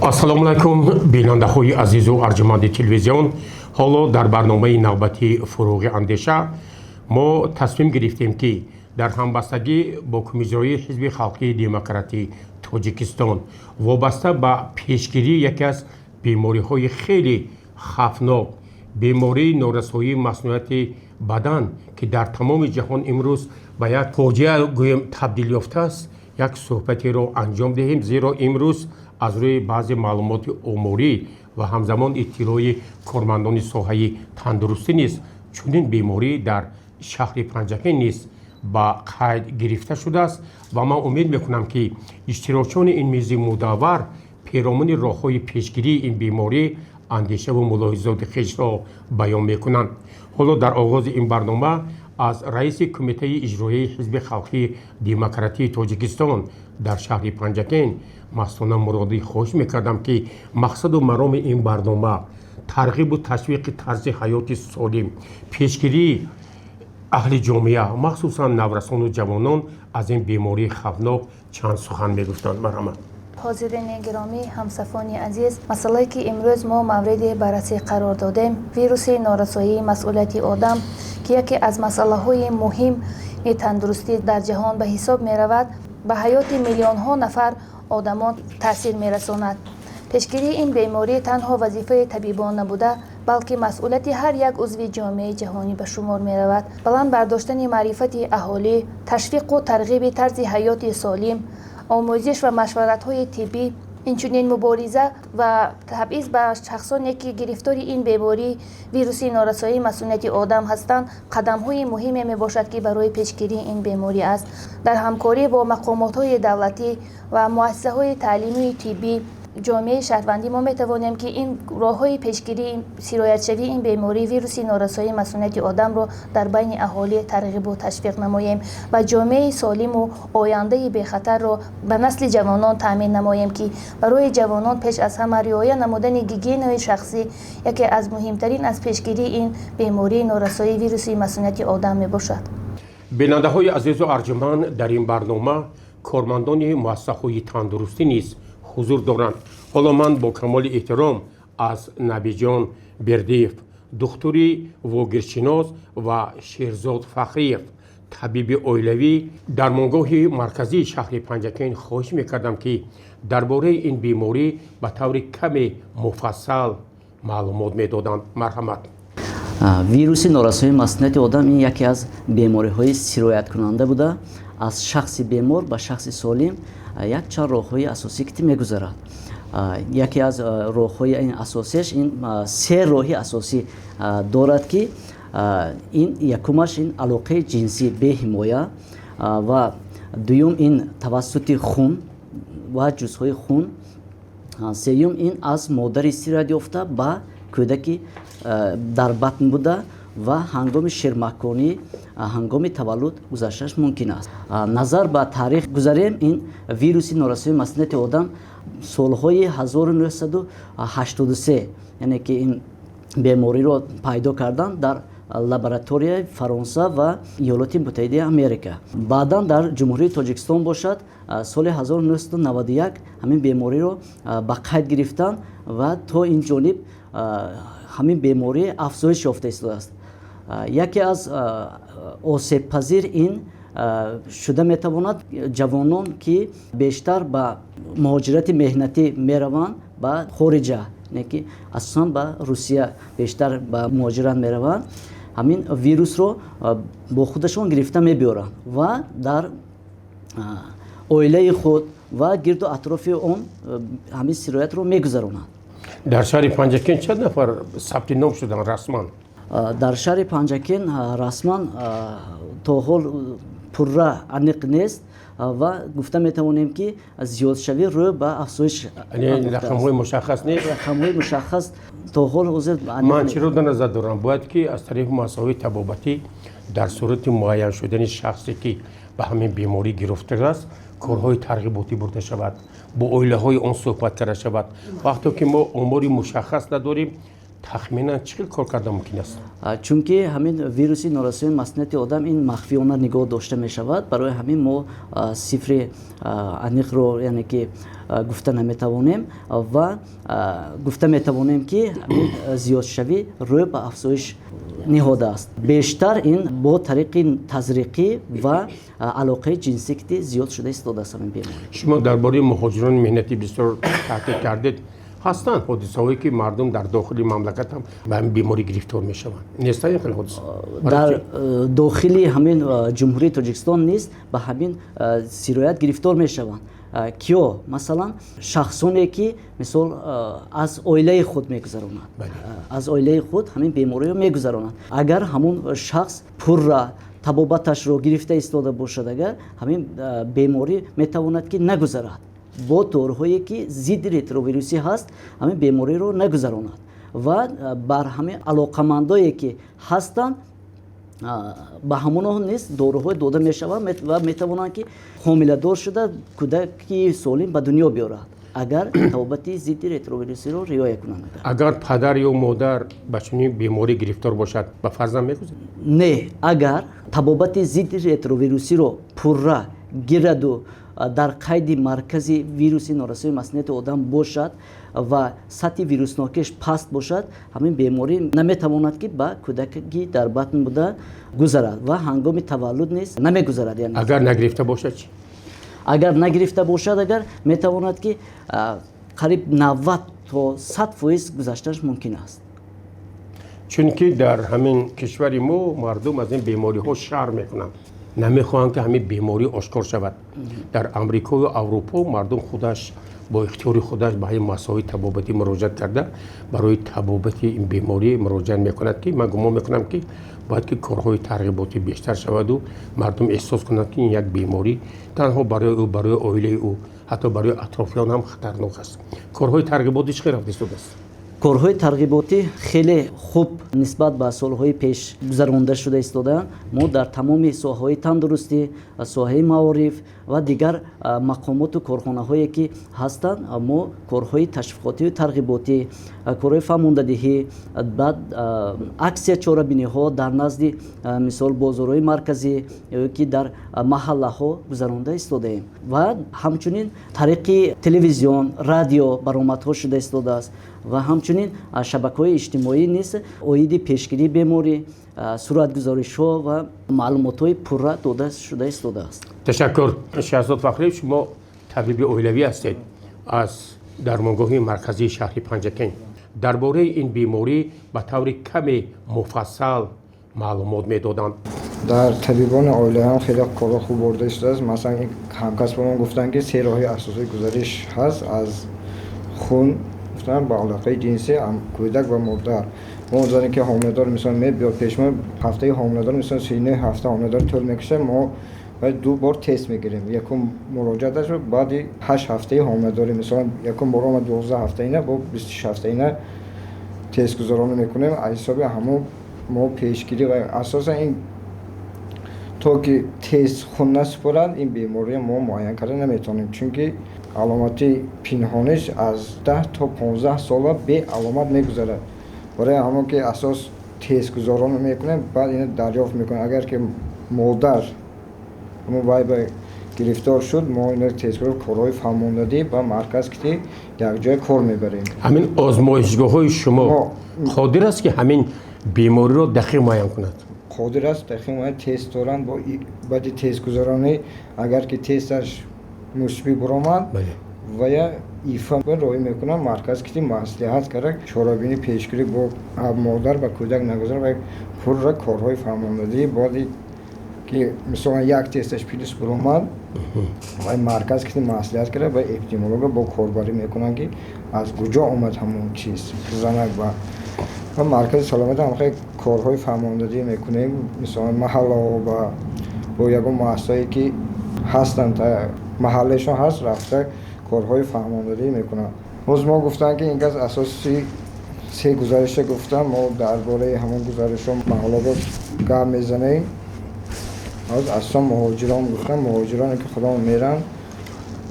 ассалому алайкум бинандаҳои азизу арҷуманди телевизион. ҳоло дар барномаи навбати фуруғи андеша мо тасмим гирифтем ки дар ҳамбастагӣ бо Кумиҷроии ҳизби халқии демократии Тоҷикистон вобаста ба пешгирии яке аз бемориҳои хеле хавфнок, бемории норасоии маснуияти бадан ки дар тамоми ҷаҳон имрӯз ба як фоҷиа гӯем табдил ёфтааст, як суҳбатеро анҷом диҳем, зеро имрӯз аз рӯи баъзе маълумоти оморӣ ва ҳамзамон иттилои кормандони соҳаи тандурустӣ низ чунин беморӣ дар шаҳри Панҷакен низ ба қайд гирифта шудааст ва ман умед мекунам ки иштирокчони ин миззи мудаввар пиромони роҳҳои пешгирии ин беморӣ андешаву мулоҳизоти хешро баён мекунанд. ҳоло дар оғози ин барнома аз раиси кумитаи иҷроияи ҳизби халқии демократии Тоҷикистон дар шаҳри Панҷакен Мастона Муродӣ хоҳиш мекардам ки мақсаду мароми ин барнома тарғибу ташвиқи тарзи ҳаёти солим, пешгирии аҳли ҷомеа, махсусан наврасону ҷавонон аз ин бемории хавфнок чанд сухан мегуфтанд. Марҳамат. ҳозирини гиромӣ, ҳамсафони азиз, масъалае ки имрӯз мо мавриди баррасӣ қарор додем, вируси норасоии масъулияти одам ки яке аз масъалаҳои муҳими тандурустӣ дар ҷаҳон ба ҳисоб меравад, ба ҳаёти миллионҳо нафар одамон таъсир мерасонад. пешгирии ин беморӣ танҳо вазифаи табибон набуда, балки масъулияти ҳар як узви ҷомеаи ҷаҳонӣ ба шумор меравад. Баланд бардоштани маърифати аҳолӣ, ташвиқу тарғиби тарзи ҳаёти солим, омӯзиш ва машваратҳои тиббӣ, инчунин мубориза ва табъиз ба шахсоне ки гирифтори ин беморӣ вируси норасоии масъулияти одам ҳастанд, қадамҳои муҳиме мебошад ки барои пешгирии ин беморӣ аст. Дар ҳамкорӣ бо мақомотҳои давлатӣ ва муассисаҳои таълимии тиббӣ, ҷомеаи шаҳрвандӣ мо метавонем ки ин роҳҳои пешгирии сироятшавии ин беморӣ вируси норасоии масъулияти одамро дар байни аҳолӣ тарғибу ташвиқ намоем ва ҷомеаи солиму ояндаи бехатарро ба насли ҷавонон таъмин намоем ки барои ҷавонон пеш аз ҳама риоя намудани гигиенаи шахсӣ яке аз муҳимтарин аз пешгирии ин бемории норасоии вируси масъулияти одам мебошад. бинандаҳои азизу арҷуманд, дар ин барнома кормандони муассисаҳои тандурустӣ низ ҳузур доранд. ҳоло ман бо камоли эҳтиром аз Набиҷон Бердиев, духтури вогиршинос ва Шерзод Фахриев, табиби оилавӣ дар дармонгоҳи марказии шаҳри Панҷакен хоҳиш мекардам ки дар бораи ин беморӣ ба таври каме муфассал маълумот медоданд. Марҳамат. вируси норасоии масъулияти одам ин яке аз бемориҳои сирояткунанда буда, аз шахси бемор ба шахси солим як чанд роҳҳои асосӣ ки мегузарад. яке аз роҳҳои ин асосиаш ин се роҳи асосӣ дорад ки ин якумаш ин алоқаи ҷинсӣ беҳимоя ва дуюм ин тавассути хун ва ҷузъҳои хун, сеюм ин аз модари сироят ёфта ба кӯдаки дар батн буда ва ҳангоми ширмаконӣ, ҳангоми таваллуд гузашташ мумкин аст. назар ба таърих гузарем, ин вируси норасоии масъулияти одам солҳои 1983, яъне ки ин бемориро пайдо кардан дар лабораторияи Фаронса ва Иёлоти Муттаҳидаи Америка. баъдан дар ҷумҳурии Тоҷикистон бошад, соли 1991 ҳамин бемориро ба қайд гирифтанд ва то ин ҷониб ҳамин беморӣ афзоиш ёфта истодааст. яке аз осебпазир ин шуда метавонад ҷавонон ки бештар ба муҳоҷирати меҳнатӣ мераванд ба хориҷа, не ки асосан ба Русия бештар ба муҳоҷират мераванд, ҳамин вирусро бо худашон гирифта мебиёранд ва дар оилаи худ ва гирду атрофи он ҳамин сироятро мегузаронанд. дар шаҳри Панҷакен чанд нафар сабти ном шуданд расман? дар шаҳри Панҷакен расман то ҳол пурра аниқ нест ва гуфта метавонем ки зиёдшавӣ рӯй ба афзоиш рақамҳои мушаххас нест. рақамҳои мушаххас то ҳол ҳозир ман чиро дар назар дорам, бояд ки аз тариқи муассисаҳои табобатӣ дар сурати муайян шудани шахсе ки ба ҳамин беморӣ гирифтааст корҳои тарғиботӣ бурда шавад, бо оилаҳои он суҳбат карда шавад. вақте ки мо омори мушаххас надорем, تخمینا چقدر کار کردن ممکن است؟ چونکه همین ویروسی نوراسوی مسئولیت آدم این مخفیانه نگاه داشته می شود، برای همین ما صفر انیق رو یعنی که گفته نمیتوانیم و گفته میتوانیم که همین زیاد شوی روی به افزایش نهاده است. بیشتر این با طریق تزریقی و علاقه جنسی که زیاد شده است است همین بیماری. شما درباره مهاجران مهنتی بسیار تحقیق کردید. هستند حادثه‌هایی که مردم در داخل مملکت هم به این بیماری گرفتار میشوند. نیست این حادثه؟ در داخل همین جمهوری تاجیکستان نیست به همین سرایت گرفتار میشوند. کیو مثلا شخصانی که مثلا از عائله خود میگذرانند، از عائله خود همین بیماری رو میگذرانند. اگر همون شخص پر تبابتش رو گرفته ایستاده باشد، اگر همین بیماری میتواند که نگذرد با طورهایی که ضد رتروویروسی هست همین بیماری رو نگذراند و بر همین علاقمندایی که هستند به همون نیست داروهای داده می شود و می توانند که حامله دار شده کودکی سالم به دنیا بیارد اگر توبتی ضد رتروویروسی رو رعایت کنند. اگر پدر یا مادر به چنین بیماری گرفتار باشد به فرزند میگذارد؟ نه، اگر تبابت ضد رتروویروسی رو پورا گیرد و در قید مرکزی ویروسی نوراسوی مسئولیت آدم باشد و سطح ویروسناکیش پست باشد همین بیماری نمیتواند که به کودکی در بطن بوده گذرد و هنگام تولد نیست نمیگذرد. یعنی اگر نگرفته باشد چی؟ اگر نگرفته باشد اگر میتواند که قریب 90 تا 100% گذشتهش ممکن است. چون که در همین کشور ما مردم از این بیماری ها شر میکنند، نمیخواهند که همین بیماری آشکار شود. در امریکا و اروپا مردم خودش با اختیار خودش به این مسائل تبابتی مراجعت کرده برای تبابت این بیماری مراجعت میکند که من گمان میکنم که باید که کارهای ترغیباتی بیشتر شود و مردم احساس کنند که این یک بیماری تنها برای او، برای عائله او، حتی برای اطرافیان هم خطرناک است. کارهای ترغیباتی چه رفته شده است؟ کارهای ترغیباتی خیلی خوب نسبت به سالهای پیش گذرانده شده ایستادند. ما در تمام ساحه‌های تندرستی، ساحه معارف و دیگر مقامات و کارخانه‌هایی که هستند ما کارهای تشویقاتی و ترغیباتی، کارهای فهماندهی، بعد عکس چاره‌بینی‌ها در نزد مثال بازارهای مرکزی که در محله‌ها گذرانده ایستادیم و همچنین طریق تلویزیون، رادیو برآمدها شده ایستاده است و همچنین شبکه‌های اجتماعی نیز اوید پیشگیری بیماری، صورتگذاری‌ها و معلومات‌های پره داده شده است. تشکر. شهزاد فخری، شما طبیب عائلوی هستید از درمانگاه مرکزی شهر پنجکین. درباره این بیماری به طور کمی مفصل معلومات میدادند. در طبیبان عائله هم خیلی کارا خوب برده شده است. مثلا این همکسبان گفتن که 3 راه اساسی گزارش هست از خون با علاقه جنسی کودک و مادر. ما زنی که حامله‌دار مثلا میاد پیش ما هفته حامله‌دار مثلا 39 هفته حامله‌دار طول میکشه، ما باید 2 بار تست میگیریم. یکم مراجعهش بعد 8 هفته حامله‌داری مثلا یکم بار 12 هفته اینا با 26 هفته اینا تست گذارانه میکنیم. حساب همون ما پیشگیری و اساسا این تو که تست خون نسپرد این بیماری ما معاین کردن نمیتونیم، چون که علامت پنهانش از 10 تا 15 سال به علامت میگذره. برای همون که اساس تست گذارانه میکنیم بعد اینو دریافت میکنیم. اگر که مادر ما وای گرفتار شد ما اینو تست گذار کارهای فهماندهی و مرکز که یک جای کار میبریم. همین آزمایشگاه‌های شما قادر است که همین بیماری رو دقیق معاین کند؟ قادر است دقیق معاین تست دارن با بعد تست گذارانه اگر که تستش مثبت برآمد و یا ایفا رای میکنن مرکز که مصلحت کرده چاره‌بینی پیشگیری با مادر و کودک نگذار و پر کارهای فهماندهی بعدی که مثلا یک تستش پیلیس برآمد و مرکز که مصلحت کرده و اپیدمیولوژ با کاربری میکنن که از کجا آمد همون چیز زنک و مرکز سلامت هم خیلی کارهای فهماندهی میکنه. مثلا محله و با یکم مؤسسه‌ای که هستن تا محلشون هست رفته کارهای فهماندهی میکنن. باز ما گفتن که این از اساسی 3 گزارش گفتم ما درباره همون گزارش ها محلات گام میزنیم. از اصلا مهاجران گفتم مهاجرانی که خودمون میرن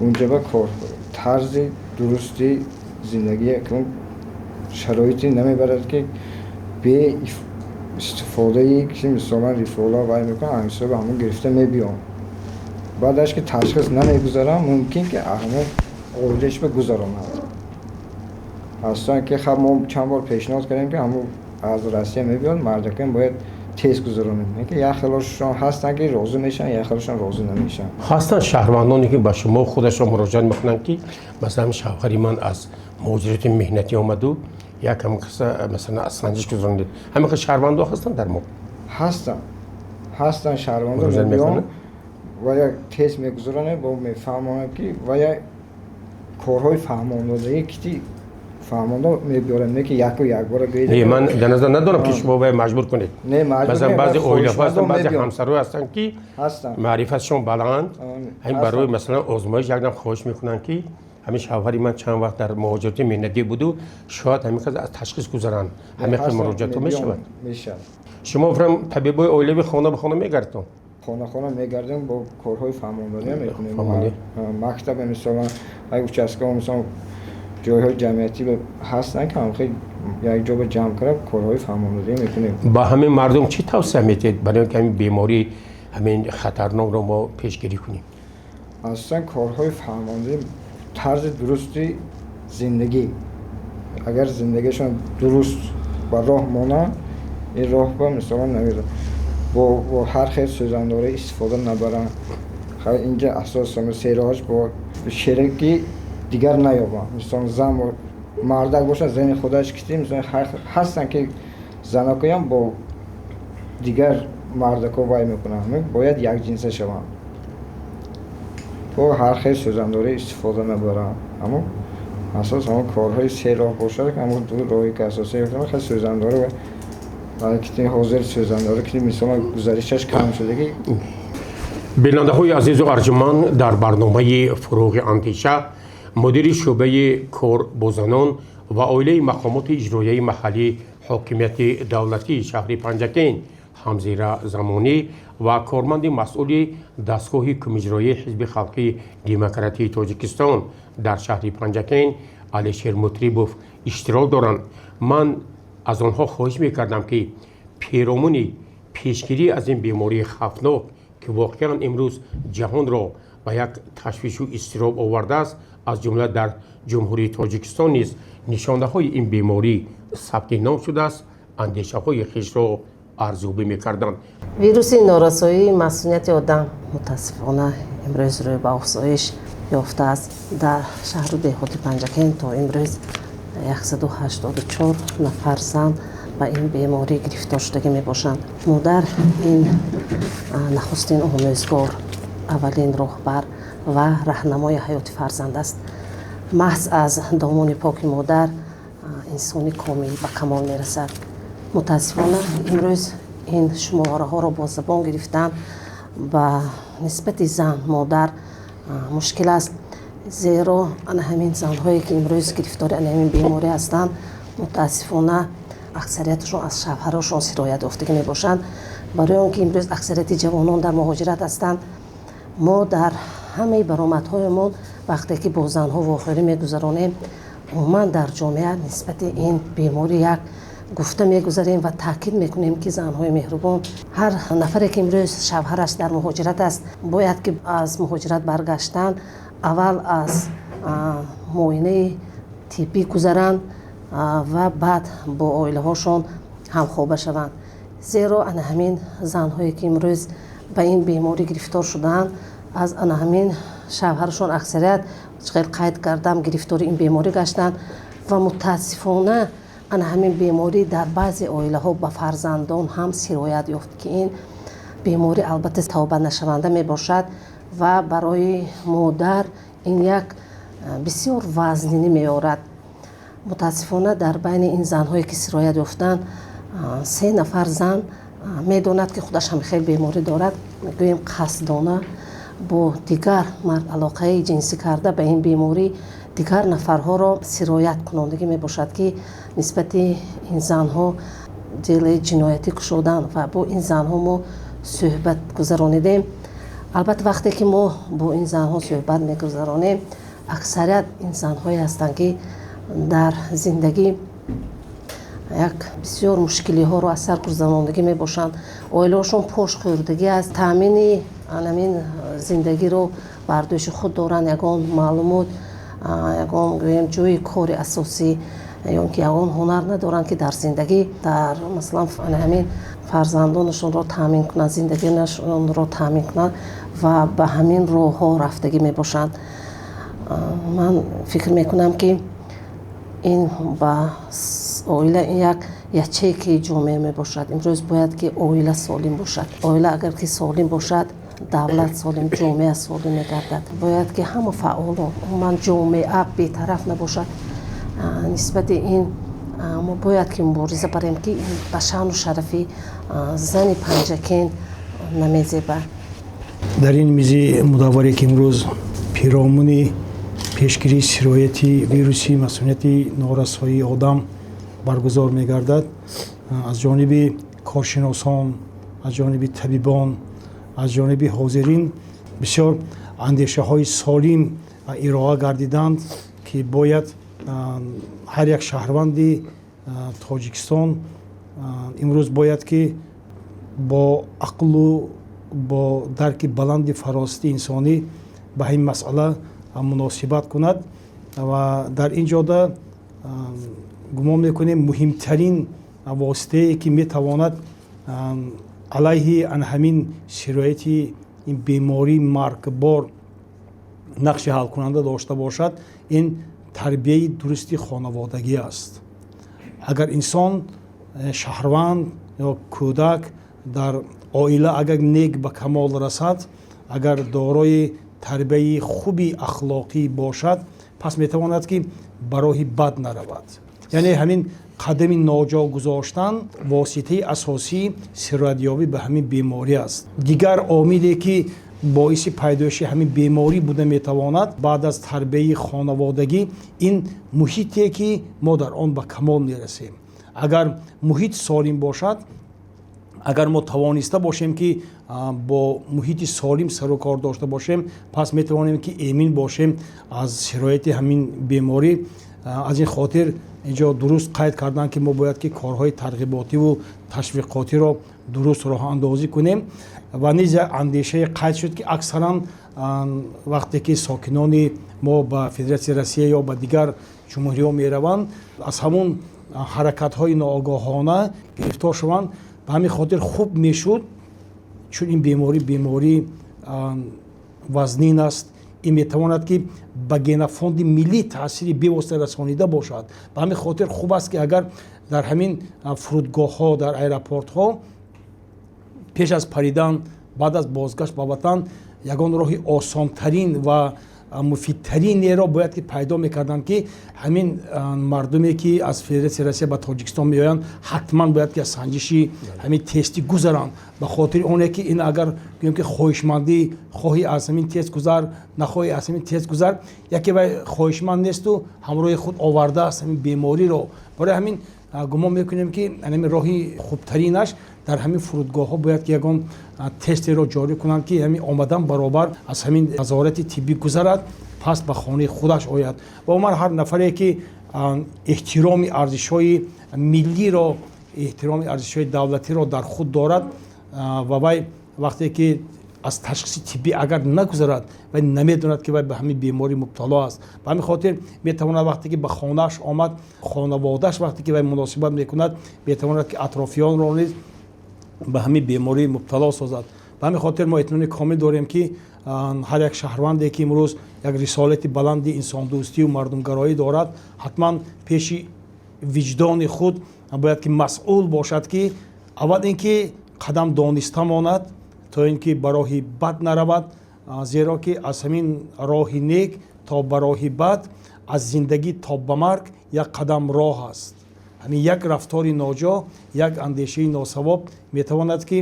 اونجا با کار طرز درستی زندگی که شرایطی نمیبرد که به استفاده که مثلا ریفولا وای میکنه همسو به همون گرفته میبیام بعدش که تشخیص نمیگذارم ممکن که همون اولش به گذارم اصلا که خب ما چند بار پیشنهاد کردیم که همون از روسیه میبیان مردکان باید تست گذارونیم که یا خیلیشون هستن که راضی میشن یا خیلیشون راضی نمیشن هستن شهروندانی که به شما خودشون مراجعه میکنن که مثلا شوهری من از مهاجرت مهنتی آمد و یکم مثلا از سنجش گذراندید همین که شهروندا هستن در ما هستن شهروندا میبیان و یا تست میگذارن با میفهمن که و یا کارهای فهماندهی که فهمانده میبیارن که یک بار نه من در نظر ندارم که شما باید مجبور کنید نه مجبور مثلا بعضی اولیاء هستن بعضی همسرها هستن که هستن معرفتشون بلند همین برای مثلا آزمایش یکدم خواهش میکنن که همین شوهری من چند وقت در مهاجرت مهنتی بود و شاید همین از تشخیص گذارن همین مراجعه میشود شما فرم طبیبای اولیاء خانه به خانه میگردن خانه میگردیم با کارهای فهمانداری میکنیم مکتب مثلا اگه چسکا مثلا جایهای جمعیتی هستن که هم خیلی یک جا به جمع کنه کارهای فهمانداری میکنیم با همین مردم چی توصیه میدید برای اینکه همین بیماری همین خطرناک رو ما پیشگیری کنیم اصلا کارهای فهمانداری طرز درستی زندگی اگر زندگیشون درست با راه مانه این راه با مثلا نمیره با هر خیلی سوزنداره استفاده نبرن خیلی اینجا اساسا سیراهاش با شرکی دیگر نیابم مثلا زن و مردک باشن زن خودش کشتی مثلا هستن که زناکایی هم با دیگر مردکا وای میکنن باید یک جنسه شون با هر خیلی سوزنداره استفاده نبرن اما اساس همون کارهای سه راه باشه که همون دو راهی که اساسی میکنن خیلی سوزنداره و که حاضر سوزنداره که مثلا گزارشش کم شده که بیننده های عزیز و ارجمند در برنامه فروغ اندیشه مدیر شعبه کاربازان و عالی مقامات اجرایی محلی حاکمیت دولتی شهر پنجکین همزیره زمانی و کارمند مسئول دستگاه کمیجرایی حزب خلقی دموکراتی تاجیکستان در شهر پنجکین علیشیر مطریبوف اشتراک دارند. من از آنها خواهش میکردم که پیرامون پیشگیری از این بیماری خطرناک که واقعا امروز جهان را به یک تشویش و اضطراب آورده است از جمله در جمهوری تاجیکستان نیز نشانه های این بیماری ثبت نام شده است اندیشه های خویش را ارزیابی می‌کردند. ویروس نارسایی مسئولیت آدم متاسفانه امروز روی به افزایش یافته است. در شهر و دهات پنجکین تا امروز 184 نفر زن به این بیماری گرفتار شده میباشند. مادر این نخستین آموزگار، اولین راهبر و راهنمای حیات فرزند است. محض از دامان پاک مادر انسانی کامل به کمال میرسد. متاسفانه امروز این شماره ها را با زبان گرفتن به نسبت زن مادر مشکل است، زیرا همین زنهایی که امروز گرفتار همین بیماری هستند متاسفانه اکثریتشون از شوهرشون سرایت یافتگی میباشند. برای آنکه امروز اکثریت جوانان در مهاجرت هستند، ما در همه برآمدهایمان وقتی که با زنها واخوری میگذرانیم عموما در جامعه نسبت این بیماری یک گفته میگذاریم و تاکید میکنیم که زنهای مهربان هر نفری که امروز شوهرش در مهاجرت است باید که از مهاجرت برگشتن اول از معاینه طبی گذرند و بعد با عائله هاشون همخوابه شوند. زیرا همین زنهایی که امروز به این بیماری گرفتار شدند از همین شوهرشون اکثریت چقدر قید کردم گرفتار این بیماری گشتند و متاسفانه همین بیماری در بعضی عائله ها به فرزندان هم سرایت یافت که این بیماری البته توبه نشونده می باشد و برای مادر این یک بسیار وزنینی می آورد. متاسفانه در بین این زنهایی که سرایت یافتند 3 نفر زن میداند که خودش هم خیلی بیماری دارد، میگوییم قصدانه با دیگر مرد علاقه جنسی کرده به این بیماری دیگر نفرها را سرایت کنندگی می باشد که نسبت این زنها دل جنایتی شدن و با این زنها ما صحبت گذرانیدیم. البته وقتی که ما با این زنها صحبت میگذرانیم اکثریت این زنهایی هستند که در زندگی як бисёр мушкилиҳоро аз сар гузарондагӣ мебошанд. оилаҳошон пошхӯрдагӣ аз таъмини анамин зиндагиро бар дӯши худ доранд. ягон маълумот, ягон гӯем ҷойи кори асосӣ ё ки ягон ҳунар надоранд ки дар зиндагӣ дар масалан ҳамин фарзандонашонро таъмин кунанд, зиндагиашонро таъмин кунанд ва ба ҳамин роҳҳо рафтагӣ мебошанд. ман фикр мекунам ки ин ба оила як ячейки ҷомеа мебошад. имрӯз бояд ки оила солим бошад. оила агар ки солим бошад, давлат солим, ҷомеа солим мегардад. бояд ки ҳама фаъолон, умуман ҷомеа бетараф набошад. нисбати ин мо бояд ки мубориза барем ки ба шаъну шарафи зани панҷакен намезебад. дар ин мизи мудавваре ки имрӯз пиромуни пешгирии сирояти вируси масмумияти норасоии одам баргузор мегардад, аз ҷониби коршиносон, аз ҷониби табибон, аз ҷониби ҳозирин бисёр андешаҳои солим ироа гардиданд ки бояд ҳар як шаҳрванди тоҷикистон имрӯз бояд ки бо ақлу бо дарки баланди фаросати инсонӣ ба ин масъала муносибат кунад ва дар ин ҷода гумон мекунем муҳимтарин воситае ки метавонад алайҳи ҳамин сирояти ин бемории маргбор нақши ҳалкунанда дошта бошад, ин тарбияи дурусти хонаводагӣ аст. агар инсон шаҳрванд ё кӯдак дар оила агар нек ба камол расад, агар дорои тарбияи хуби ахлоқӣ бошад, пас метавонад ки ба роҳи бад наравад. яъне ҳамин қадами ноҷо гузоштан воситаи асосии сироятёбӣ ба ҳамин беморӣ аст. дигар омиле ки боиси пайдоиши ҳамин беморӣ буда метавонад баъд аз тарбияи хонаводагӣ, ин муҳите ки мо дар он ба камол мерасем. агар муҳит солим бошад, агар мо тавониста бошем ки бо муҳити солим сару кор дошта бошем, пас метавонем ки эмин бошем аз сирояти ҳамин беморӣ. аз ин хотир инҷо дуруст қайд карданд ки мо бояд ки корҳои тарғиботиву ташвиқотиро дуруст роҳандозӣ кунем. ва низ андешаи қайд шуд ки аксаран вақте ки сокинони мо ба Федератсияи Россия ё ба дигар ҷумҳуриҳо мераванд, аз ҳамун ҳаракатҳои ноогаҳона гирифтор шаванд. ба ҳамин хотир хуб мешуд, чун ин беморӣ вазнин аст, ин метавонад ки ба генофонди миллӣ таъсири бевосита расонида бошад. ба ҳамин хотир хуб аст ки агар дар ҳамин фурудгоҳҳо, дар аэропортҳо пеш аз паридан, баъд аз бозгашт ба ватан, ягон роҳи осонтарин ва муфидтаринеро бояд ки пайдо мекарданд ки ҳамин мардуме ки аз Федератсияи Россия ба Тоҷикистон меоянд, ҳатман бояд ки аз санҷиши ҳамин тести гузаранд. ба хотири оне ки ин агар гӯем ки хоҳишмандӣ, хоҳӣ аз ҳамин тест гузар, нахоҳӣ аз ҳамин тест гузар, яке вай хоҳишманд несту ҳамроҳи худ овардааст ҳамин бемориро. барои ҳамин гумон мекунем ки ҳамин роҳи хубтаринаш дар ҳамин фурудгоҳҳо бояд ки ягон тестеро ҷорӣ кунанд ки ҳамин омадан баробар аз ҳамин назорати тиббӣ гузарад, пас ба хонаи худаш ояд. ва умуман ҳар нафаре ки эҳтироми арзишҳои миллиро, эҳтироми арзишҳои давлатиро дар худ дорад ва вай вақте ки аз ташхиси тиббӣ агар нагузарад, вай намедонад ки вай ба ҳамин беморӣ мубтало аст. ба ҳамин хотир метавонад вақте ки ба хонааш омад, хонаводааш вақте ки вай муносибат мекунад, метавонад ки атрофиёнро низ ба ҳамин беморӣ мубтало созад. ба ҳамин хотир мо эътимони комил дорем ки ҳар як шаҳрванде ки имрӯз як рисолати баланди инсондӯстию мардумгароӣ дорад, ҳатман пеши виҷдони худ бояд ки масъул бошад ки аввал ин ки қадам дониста монад, то ин ки ба роҳи бад наравад, зеро ки аз ҳамин роҳи нек то ба роҳи бад, аз зиндагӣ то ба марг як қадам роҳ аст. ҳамин як рафтори ноҷо, як андешаи носавоб метавонад ки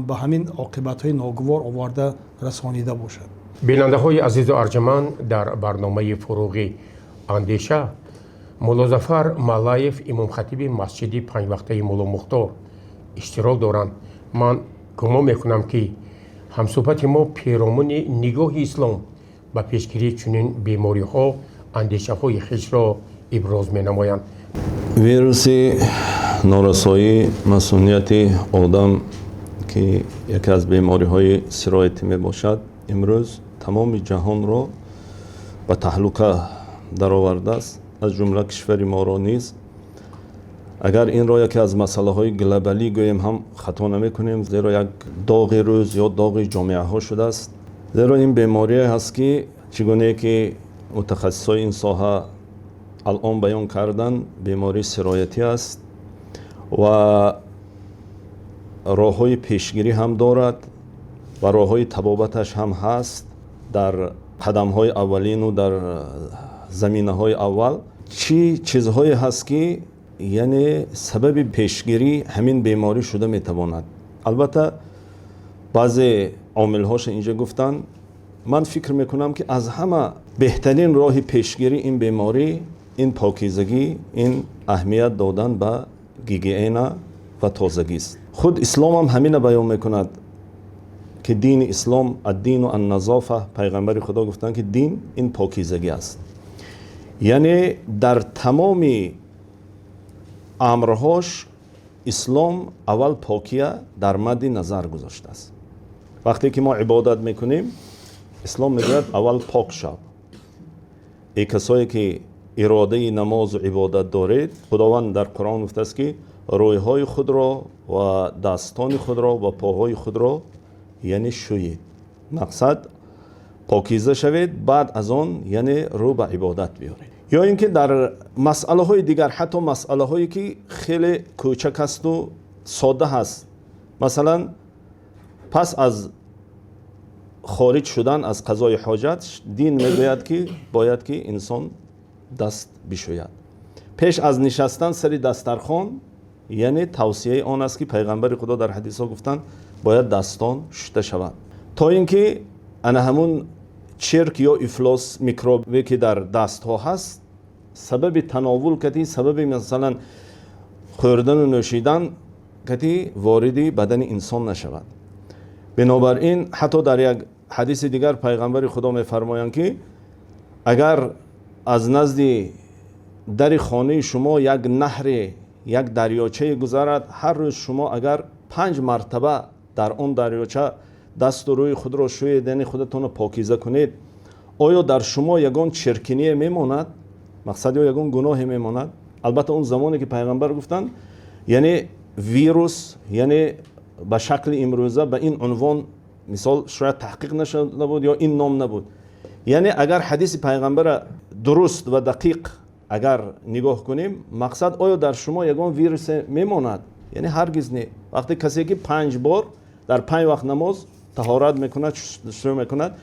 ба ҳамин оқибатҳои ногувор оварда расонида бошад. бинандаҳои азизу арҷаманд, дар барномаи фуруғи андеша моло Зафар Малаев, имомхатиби масҷиди панҷвақтаи Моло Мухтор иштирок доранд. ман гумон мекунам ки ҳамсӯҳбати мо пиромуни нигоҳи ислом ба пешгирии чунин бемориҳо андешаҳои хишро иброз менамоянд. ویروسی نارسایی مسئولیت آدم که یکی از بیماری های سرایتی می باشد امروز تمام جهان را به تهلکه در آورده است، از جمله کشور ما را نیز. اگر این را یکی از مسئله های گلوبالی گوییم هم خطا نمی کنیم، زیرا یک داغ روز یا داغ جامعه ها شده است. زیرا این بیماری هست که چگونه که متخصصای این ساحه الان بیان کردن بیماری سرایتی است و راه های پیشگیری هم دارد و راه های تبابتش هم هست. در قدم های اولین و در زمینه های اول چی چیزهایی هست که یعنی سبب پیشگیری همین بیماری شده میتواند. البته بعضی عامل هاش اینجا گفتن. من فکر میکنم که از همه بهترین راه پیشگیری این بیماری این پاکیزگی، این اهمیت دادن به گیگینه و تازگی است. خود اسلام هم همین بیان میکند که دین اسلام الدین و النظافه، پیغمبر خدا گفتن که دین این پاکیزگی است. یعنی در تمام امرهاش اسلام اول پاکیه در مد نظر گذاشته است. وقتی که ما عبادت میکنیم اسلام میگوید اول پاک شو. ای کسایی که اراده نماز و عبادت دارید، خداوند در قرآن گفته است که رویهای خود را و دستان خود را و پاهای خود را یعنی شویید. مقصد پاکیزه شوید، بعد از آن یعنی رو به عبادت بیارید. یا اینکه در مسئله های دیگر، حتی مسئله هایی که خیلی کوچک است و ساده هست، مثلا پس از خارج شدن از قضای حاجت دین میگوید که باید که انسان دست بشوید. پیش از نشستن سر دسترخوان یعنی توصیه آن است که پیغمبر خدا در حدیث ها گفتن باید دستان شسته شود. تا اینکه انا همون چرک یا افلاس میکروبی که در دست ها هست سبب تناول کتی، سبب مثلا خوردن و نوشیدن کتی واردی بدن انسان نشود. بنابراین حتی در یک حدیث دیگر پیغمبر خدا میفرمایند که اگر از نزد در خانه شما یک نهر، یک دریاچه گذرد، هر روز شما اگر 5 مرتبه در آن دریاچه دست و روی خود را شوید، یعنی خودتان را پاکیزه کنید، آیا در شما یگان چرکنی میماند؟ مقصد یا یگان گناه میماند؟ البته اون زمانی که پیغمبر گفتن یعنی ویروس، یعنی به شکل امروزه به این عنوان مثال شاید تحقیق نشده بود یا این نام نبود. یعنی اگر حدیث پیغمبر درست و دقیق اگر نگاه کنیم، مقصد آیا در شما یگان ویروس میماند؟ یعنی هرگز نه. وقتی کسی که 5 بار در 5 وقت نماز طهارت میکند، شروع میکند،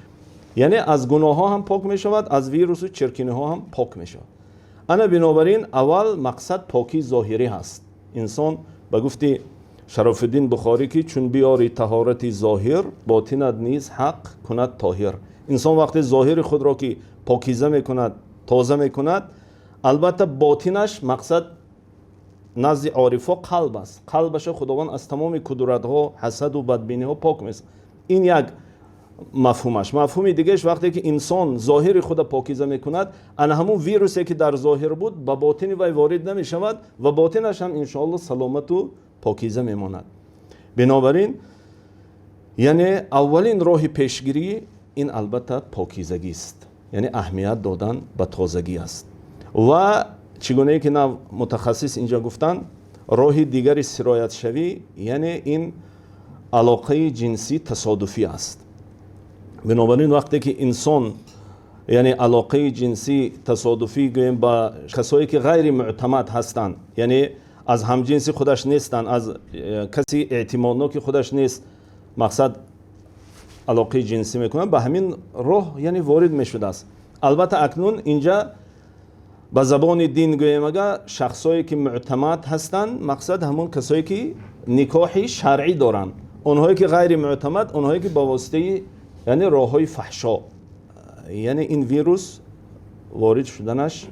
یعنی از گناه ها هم پاک میشود، از ویروس و چرکینه ها هم پاک میشود. انا بنابراین اول مقصد پاکی ظاهری هست. انسان به گفتی شرف الدین بخاری که چون بیاری طهارت ظاهر، باطنت نیز حق کند طاهر. انسان وقتی ظاهر خود را که پاکیزه میکند، تازه میکند، البته باطنش مقصد نزد عارفا قلب است. قلبش خداوند از تمام کدورت ها، حسد و بدبینی ها پاک میسازد. این یک مفهومش. مفهوم دیگهش وقتی که انسان ظاهر خود پاکیزه میکند، ان همون ویروسی که در ظاهر بود به باطن وی وارد نمیشود و باطنش هم ان شاء الله سلامت و پاکیزه میماند. بنابراین یعنی اولین راه پیشگیری این البته پاکیزگی است، یعنی اهمیت دادن به تازگی است. و چگونه که نه متخصص اینجا گفتن راه دیگری سرایت شوی یعنی این علاقه جنسی تصادفی است. بنابراین وقتی که انسان یعنی علاقه جنسی تصادفی گویم با کسایی که غیر معتمد هستند، یعنی از همجنسی خودش نیستن، از کسی اعتمادناک خودش نیست، مقصد علاقه جنسی میکنن، به همین راه یعنی وارد میشده است. البته اکنون اینجا به زبان دین گویم اگر شخصایی که معتمد هستند، مقصد همون کسایی که نکاح شرعی دارن. اونهایی که غیر معتمد، اونهایی که با واسطه یعنی راههای فحشا، یعنی این ویروس وارد شدنش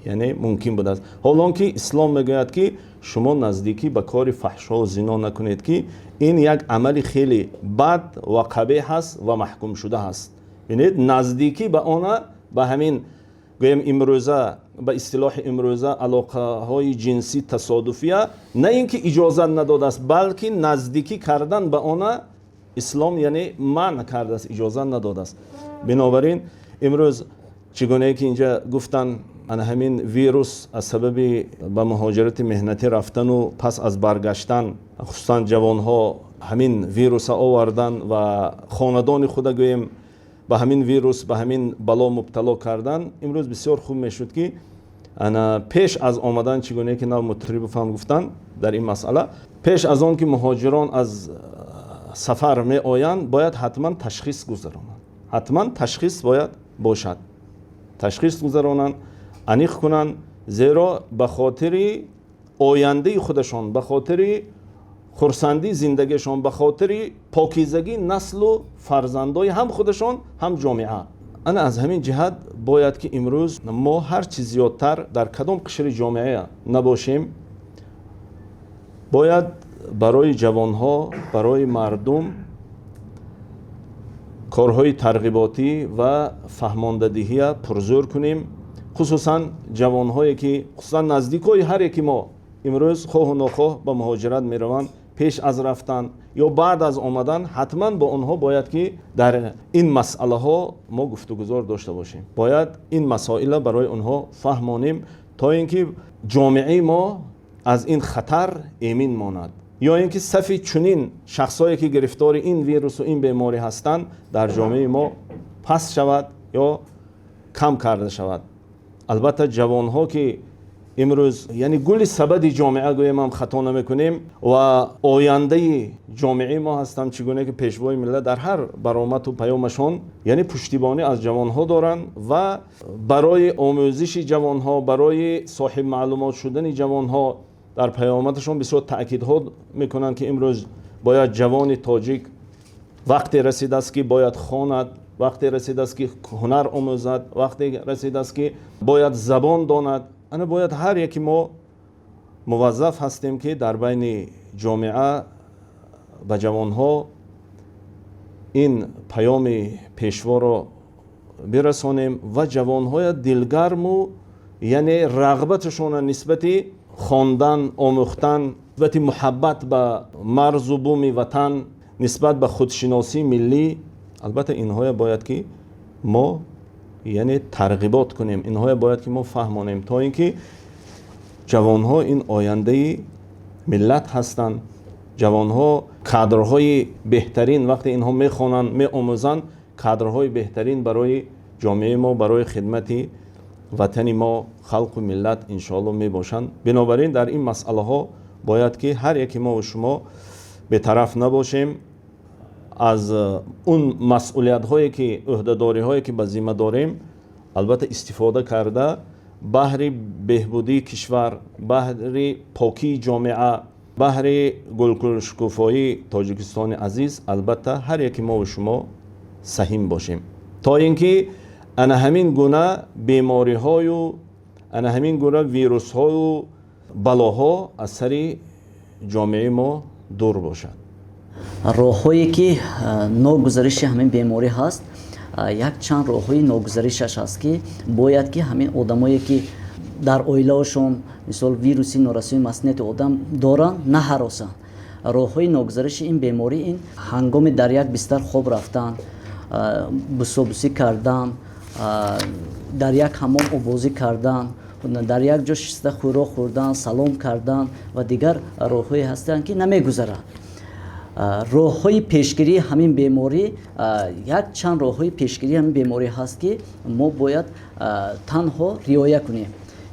یعنی ممکن بوده است. حالا که اسلام میگوید که شما نزدیکی به کار فحشا و زنا نکنید که این یک عمل خیلی بد و قبیح هست و محکوم شده هست. ببینید نزدیکی به آن، به همین گویم امروزه به اصطلاح امروزه علاقه های جنسی تصادفیه، نه اینکه اجازه نداده است بلکه نزدیکی کردن به آن اسلام یعنی منع کرده است، اجازه نداده است. بنابراین امروز چگونه که اینجا گفتن همین ویروس از سبب به مهاجرت مهنتی رفتن و پس از برگشتن خصوصا جوان ها همین ویروس آوردن و خاندان خود گویم به همین ویروس به همین بلا مبتلا کردن. امروز بسیار خوب میشد که انا پیش از آمدن چگونه که نو مطرب فهم گفتن در این مسئله، پیش از آن که مهاجران از سفر می آیند باید حتما تشخیص گذرانند، حتما تشخیص باید باشد، تشخیص گذرانند، انیخ کنند، زیرا به خاطر آینده خودشان، به خاطر خرسندی زندگیشان، به خاطر پاکیزگی نسل و فرزندای هم خودشان هم جامعه. انا از همین جهت باید که امروز ما هر چیز زیادتر در کدام قشر جامعه نباشیم، باید برای جوانها، برای مردم کارهای ترغیباتی و فهماندهی پرزور کنیم، خصوصا جوانهایی که خصوصا نزدیکای هر یکی ما امروز خواه و ناخواه به مهاجرت می روند، پیش از رفتن یا بعد از آمدن حتما با آنها باید که در این مسئله ها ما گفتگوزار داشته باشیم، باید این مسائل برای آنها فهمانیم تا اینکه جامعه ما از این خطر ایمن ماند، یا اینکه صف چنین شخصایی که گرفتار این ویروس و این بیماری هستند در جامعه ما پس شود یا کم کرده شود. البته جوانها که امروز یعنی گل سبد جامعه گویم هم خطا نمیکنیم و آینده جامعه ما هستند، چگونه که پیشوای ملت در هر برآمد و پیامشان یعنی پشتیبانی از جوانها دارند و برای آموزش جوانها، برای صاحب معلومات شدن جوانها در پیامدشان بسیار تأکیدها میکنند که امروز باید جوان تاجیک وقتی رسیده است که باید خواند، وقتی رسیده است که هنر آموزد، وقتی رسیده است که باید زبان داند. انا باید هر یکی ما موظف هستیم که در بین جامعه و جوانها این پیام پیشوا را برسانیم و جوانهای دلگرم و یعنی رغبتشون نسبت خواندن، آموختن، نسبت محبت به مرز و بوم وطن، نسبت به خودشناسی ملی، البته اینها باید که ما یعنی ترغیبات کنیم، اینها باید که ما فهمانیم تا اینکه جوانها این آینده ملت هستند. جوانها کادرهای بهترین وقتی اینها میخوانند، میآموزند، کادرهای بهترین برای جامعه ما، برای خدمت وطن ما، خلق و ملت انشاءالله می باشند. بنابراین در این مسئله ها باید که هر یکی ما و شما به طرف نباشیم، از اون مسئولیت هایی که عهده‌داری هایی که به ذمه داریم البته استفاده کرده بهر بهبودی کشور، بهر پاکی جامعه، بهر گلگشکوفایی تاجیکستان عزیز البته هر یکی ما و شما سهیم باشیم تا اینکه انا همین گونه بیماری های و انا همین گونه ویروس های و بلاها از سر جامعه ما دور باشد. راه‌هایی که ناگزارش همین بیماری هست، یک چند راه‌های ناگزارشش هست که باید که همین آدمایی که در اویلاشون مثال ویروسی نارسایی مسئولیت آدم دارن نهراسن. راه‌های ناگزارش این بیماری این هنگام در یک بستر خواب رفتن، بوسوبوسی کردن، در یک حمام آبازی کردن، در یک جا شسته خوراک خوردن، سلام کردن و دیگر راه‌هایی هستند که نمیگذرند. راه‌های پیشگیری همین بیماری، یک چند راه‌های پیشگیری همین بیماری هست که ما باید تنها رعایت کنیم،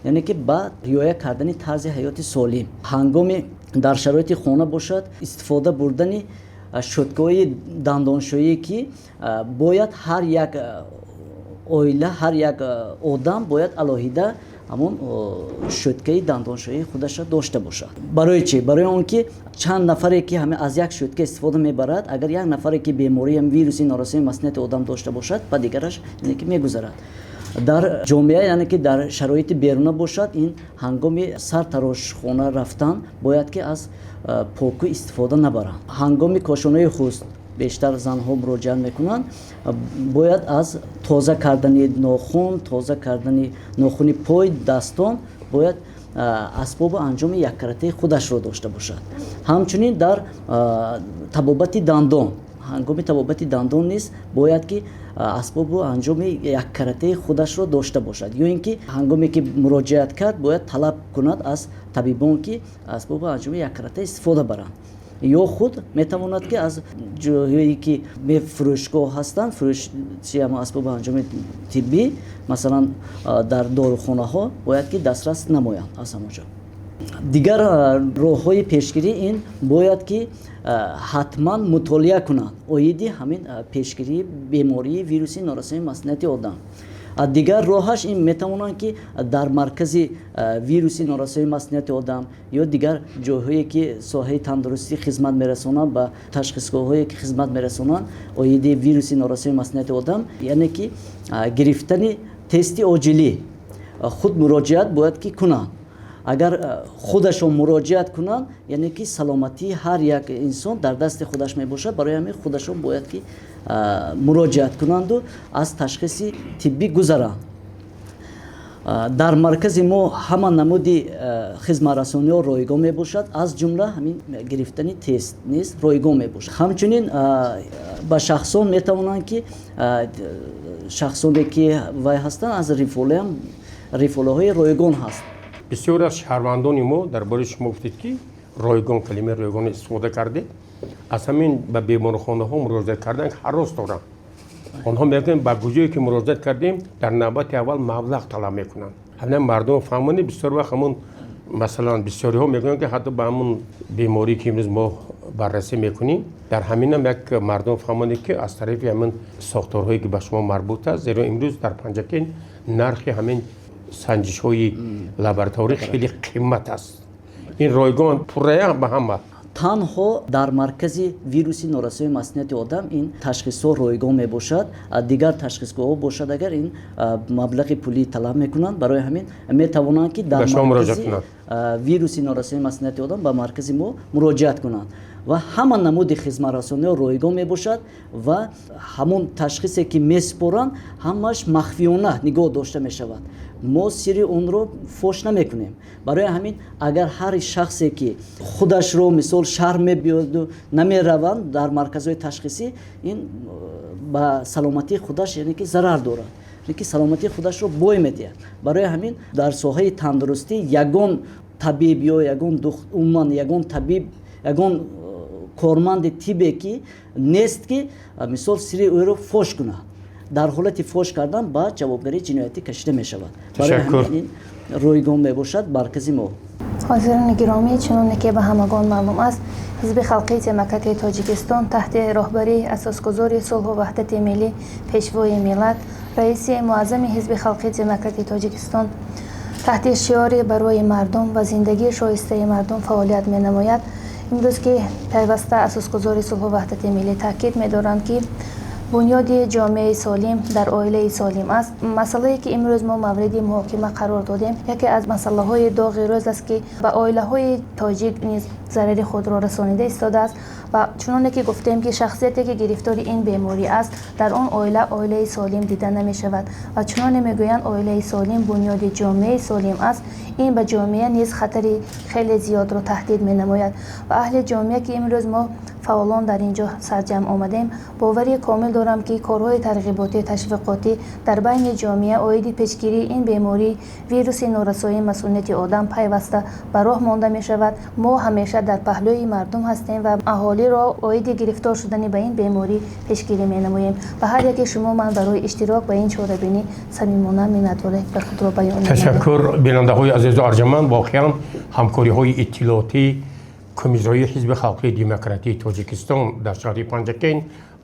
یعنی که با رعایت کردن طرز حیات سالم هنگام در شرایط خانه باشد استفاده بردن شوتکه‌های دندانشویی که باید هر یک اویله، هر یک آدم باید علاوه همون شوتکه دندانشویی خودش داشته باشد. برای چی؟ برای اون که چند نفری که همه از یک شوتکه استفاده میبرد، اگر یک نفری که بیماری هم ویروسی نارسایی مسئولیت آدم داشته باشد و دیگرش یعنی که میگذرد در جامعه، یعنی که در شرایط بیرونه باشد، این هنگام سر تراش خانه رفتن باید که از پاکو استفاده نبرند. هنگام کاشانه خوست бештар занҳо муроҷиат мекунанд, бояд аз тоза кардани нохун, тоза кардани нохуни пой, дастон бояд асбобу анҷоми яккаратаи худашро дошта бошад. Ҳамчунин дар табобати дандон, ҳангоми табобати дандон низ бояд ки асбобу анҷоми яккаратаи худашро дошта бошад, ё ин ки ҳангоме ки муроҷиат кард бояд талаб кунад аз табибон ки асбобу анҷоми яккарата истифода баранд, ё худ метавонад ки аз ҷойҳое ки фурӯшгоҳ ҳастанд, фурӯши асбобу анҷоми тиббӣ, масалан дар дорухонаҳо бояд ки дастрас намоянд аз ҳамонҷо. Дигар роҳҳои пешгирӣ ин бояд ки ҳатман мутолиа кунанд оиди ҳамин пешгирии бемории вируси норасоии маснуияти одам. Дигар роҳаш ин метавонанд ки дар маркази вируси норасоии маснуияти одам ё дигар ҷойҳое ки соҳаи тандурустӣ хизмат мерасонанд ба ташхисгоҳҳое ки хизмат мерасонанд оиди вируси норасоии маснуияти одам, яъне ки гирифтани тести оҷилӣ худ муроҷиат бояд ки кунанд. Агар худашон муроҷиат кунанд, яъне ки саломатии ҳар як инсон дар дасти худаш мебошад, барои ҳамин худашон бояд ки муроҷиат кунанду аз ташхиси тиббӣ гузаранд. Дар маркази мо ҳама намуди хизматрасониҳо ройгоҳ мебошад, аз ҷумла ҳамин гирифтани тест низ ройгоҳ мебошад. Ҳамчунин ба шахсон метавонанд ки шахсоне ки вай ҳастанд аз рифолаҳои ройгон ҳаст. бисёр аз шаҳрвандони мо дар бораи шумо гуфтед ки ройгон, калимаи ройгон истифода кардед, аз ҳамин ба беморхонаҳо муроҷиат кардан ҳарос доранд. онҳо мегӯянд ба куҷое ки муроҷиат кардем дар навбати аввал маблағ талаб мекунанд. ҳамин мардум фаҳмонӣ бисёр вақт ҳамун масалан бисёриҳо мегӯянд ки ҳатто ба ҳамун беморӣ ки имрӯз мо баррасӣ мекунем, дар ҳаминам як мардум фаҳмонӣ ки аз тарафи ҳамин сохторҳое ки ба шумо марбут аст, зеро имрӯз дар Панҷакен нархи ҳамин санҷишҳои лабораторӣ хеле қимат аст. ин ройгон пуррая ба ҳама. танҳо дар маркази вируси норасоии маснуияти одам ин ташхисҳо ройгоҳ мебошад. Дигар ташхисгоҳҳо бошад, агар ин маблағи пулӣ талаб мекунанд, барои ҳамин метавонанд ки дар маркази вируси норасоии маснуияти одам ба маркази мо муроҷиат кунанд ва ҳама намуди хизматрасониҳо ройгоҳ мебошад ва ҳамон ташхисе ки месупоранд ҳамаш махфиёна нигоҳ дошта мешавад. мо сири онро фош намекунем. барои ҳамин агар ҳар шахсе ки худашро мисол шаҳр мебиёду намераванд дар марказҳои ташхисӣ, ин ба саломатии худаш яъне ки зарар дорад, яъне ки саломатии худашро бой медиҳад. барои ҳамин дар соҳаи тандурустӣ ягон табиб ё умуман ягон табиб, ягон корманди тиббе ки нест ки мисол сири ӯро фош кунад. дар ҳолати фош кардан ба ҷавобгарии ҷиноятӣ кашида мешавад. барои ҳамин ройгоҳ мебошад маркази мо. ҳозирони гиромӣ, чуноне ки ба ҳамагон маълум аст, ҳизби халқии демократии тоҷикистон таҳти роҳбарии асосгузори сулҳу ваҳдати миллӣ, пешвои миллат, раиси муаззами ҳизби халқии демократии тоҷикистон таҳти шиёри барои мардум ва зиндагии шоистаи мардум фаъолият менамояд. имрӯз ки пайваста асосгузори сулҳу ваҳдати миллӣ таъкид медоранд ки бунёди ҷомеаи солим дар оилаи солим аст. Масъалае ки имрӯз мо мавриди муҳокима қарор додем, яке аз масъалаҳои доғи рӯз аст ки ба оилаҳои тоҷик низ зарари худро расонида истодааст ва чуноне ки гуфтем ки шахсияте ки гирифтори ин беморӣ аст, дар он оила оилаи солим дида намешавад ва чуноне мегӯянд оилаи солим бунёди ҷомеаи солим аст. ин ба ҷомеа низ хатари хеле зиёдро таҳдид менамояд ва аҳли ҷомеа ки имрӯз мо фаъолон дар ин ҷо сарҷамъ омадем, бовари комил дорам ки корҳои тарғиботӣ ташвиқотӣ дар байни ҷомеа оиди пешгирии ин беморӣ вируси норасоии масунияти одам пайваста ба роҳ монда мешавад. мо ҳамеша дар паҳлӯи мардум ҳастем ва аҳолиро оиди гирифтор шудани ба ин беморӣ пешгирӣ менамоем. ба ҳар яке шумо ман барои иштирок ба ин чорабинӣ самимона миннатдорӣ ба худро баён менамоям. ташаккур бинандаҳои азизу арҷаманд. воқеан ҳамкориҳои иттилоотӣ комиссариёи ҳизби халқии демократии тоҷикистон дар шаҳри Панҷакен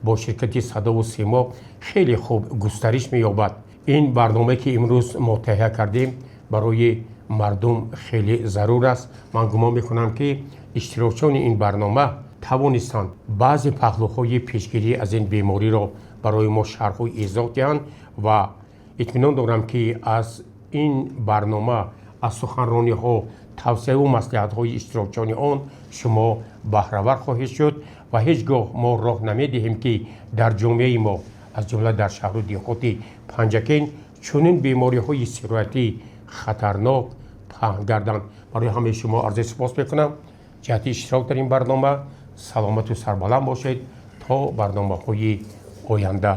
бо ширкати Садову Симо хеле хуб густариш меёбад. ин барномае ки имрӯз мо таҳия кардем барои мардум хеле зарур аст. ман гумон мекунам ки иштирокчиёни ин барнома тавонистанд баъзе паҳлӯҳои пешгирӣ аз ин бемориро барои мо шарҳу изоҳ диҳанд ва итминон дорам ки аз ин барнома аз суханрониҳо тавсея ва маслиҳатҳои иштирокчиёни он шумо баҳравар хоҳед шуд ва ҳеҷ гоҳ мо роҳ намедиҳем ки дар ҷомеаи мо аз ҷумла дар шаҳру деҳоти панҷакен чунин бемориҳои сироятӣ хатарнок паҳн гарданд. барои ҳамаи шумо арзи сипос мекунам ҷиҳати иштирок дар ин барнома. саломату сарбаланд бошед то барномаҳои оянда.